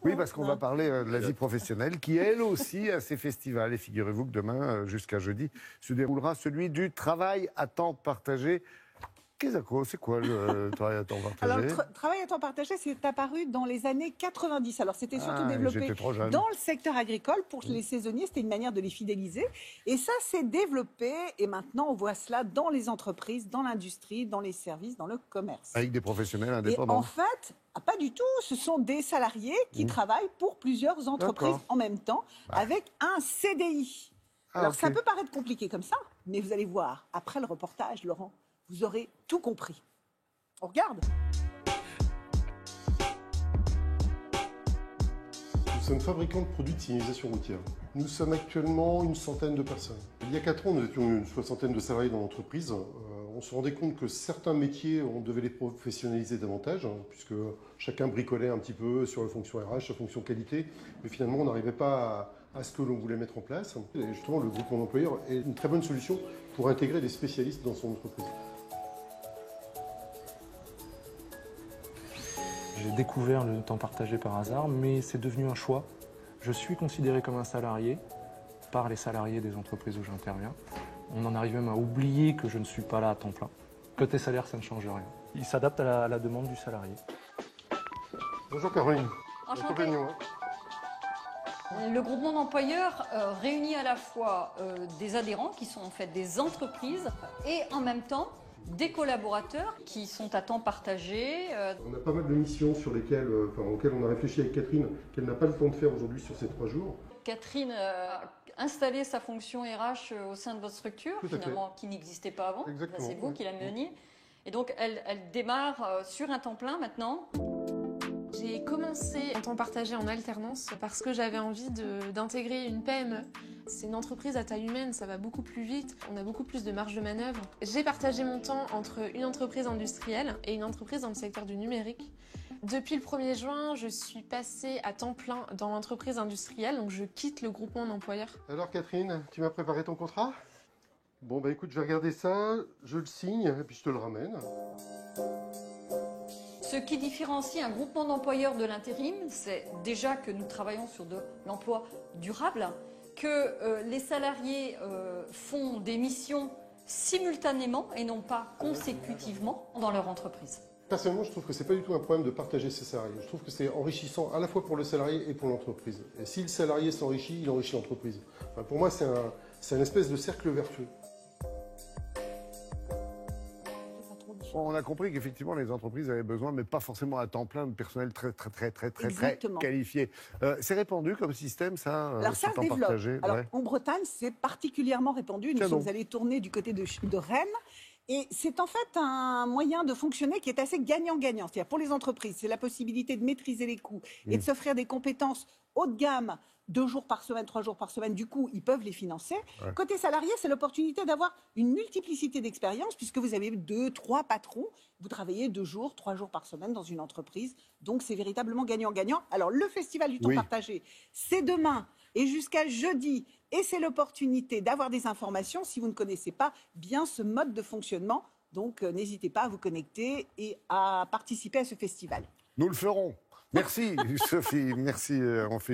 Oui, parce qu'on va parler de la vie professionnelle, qui elle aussi a ses festivals. Et figurez-vous que demain, jusqu'à jeudi, se déroulera celui du travail à temps partagé. C'est quoi le travail à temps partagé? Alors, le travail à temps partagé, c'est apparu dans les années 90. Alors, c'était surtout développé j'étais trop jeune. dans le secteur agricole. Pour les saisonniers, c'était une manière de les fidéliser. Et ça s'est développé. Et maintenant, on voit cela dans les entreprises, dans l'industrie, dans les services, dans le commerce. Avec des professionnels indépendants. Et en fait, pas du tout. Ce sont des salariés qui travaillent pour plusieurs entreprises en même temps, avec un CDI. Alors, ça peut paraître compliqué comme ça, mais vous allez voir, après le reportage, Laurent, vous aurez tout compris. On regarde. Nous sommes fabricants de produits de signalisation routière. Nous sommes actuellement une centaine de personnes. Il y a 4 ans, nous étions une soixantaine de salariés dans l'entreprise. On se rendait compte que certains métiers, on devait les professionnaliser davantage, puisque chacun bricolait un petit peu sur la fonction RH, sur la fonction qualité, mais finalement, on n'arrivait pas à ce que l'on voulait mettre en place. Et justement, le groupement d'employeurs est une très bonne solution pour intégrer des spécialistes dans son entreprise. J'ai découvert le temps partagé par hasard, mais c'est devenu un choix. Je suis considéré comme un salarié par les salariés des entreprises où j'interviens. On en arrive même à oublier que je ne suis pas là à temps plein. Côté salaire, ça ne change rien. Il s'adapte à la demande du salarié. Bonjour Caroline. Enchantée. Le groupement d'employeurs réunit à la fois des adhérents qui sont en fait des entreprises et en même temps des collaborateurs qui sont à temps partagé. On a pas mal de missions auxquelles on a réfléchi avec Catherine, qu'elle n'a pas le temps de faire aujourd'hui sur ces 3 jours. Catherine a installé sa fonction RH au sein de votre structure, finalement, qui n'existait pas avant. C'est vous qui la meniez. Et donc, elle démarre sur un temps plein maintenant. J'ai commencé en temps partagé en alternance parce que j'avais envie d'intégrer une PME. C'est une entreprise à taille humaine, ça va beaucoup plus vite, on a beaucoup plus de marge de manœuvre. J'ai partagé mon temps entre une entreprise industrielle et une entreprise dans le secteur du numérique. Depuis le 1er juin, je suis passée à temps plein dans l'entreprise industrielle, donc je quitte le groupement d'employeurs. Alors Catherine, tu m'as préparé ton contrat? Bon bah écoute, je vais regarder ça, je le signe et puis je te le ramène. Ce qui différencie un groupement d'employeurs de l'intérim, c'est déjà que nous travaillons sur de l'emploi durable, que les salariés font des missions simultanément et non pas consécutivement dans leur entreprise. Personnellement, je trouve que c'est pas du tout un problème de partager ses salariés. Je trouve que c'est enrichissant à la fois pour le salarié et pour l'entreprise. Et si le salarié s'enrichit, il enrichit l'entreprise. Enfin, pour moi, c'est une espèce de cercle vertueux. On a compris qu'effectivement, les entreprises avaient besoin, mais pas forcément à temps plein, de personnel très qualifié. C'est répandu comme système, ça? Alors ça se développe. Partagé, Alors, en Bretagne, c'est particulièrement répandu. Nous sommes allés tourner du côté de Rennes. Et c'est en fait un moyen de fonctionner qui est assez gagnant-gagnant. C'est-à-dire pour les entreprises, c'est la possibilité de maîtriser les coûts et de s'offrir des compétences haut de gamme, 2 jours par semaine, 3 jours par semaine. Du coup, ils peuvent les financer. Côté salarié, c'est l'opportunité d'avoir une multiplicité d'expériences puisque vous avez 2, 3 patrons. Vous travaillez 2 jours, 3 jours par semaine dans une entreprise. Donc, c'est véritablement gagnant-gagnant. Alors, le Festival du temps partagé, c'est demain et jusqu'à jeudi. Et c'est l'opportunité d'avoir des informations si vous ne connaissez pas bien ce mode de fonctionnement. Donc, n'hésitez pas à vous connecter et à participer à ce festival. Nous le ferons. Merci Sophie, merci. On fait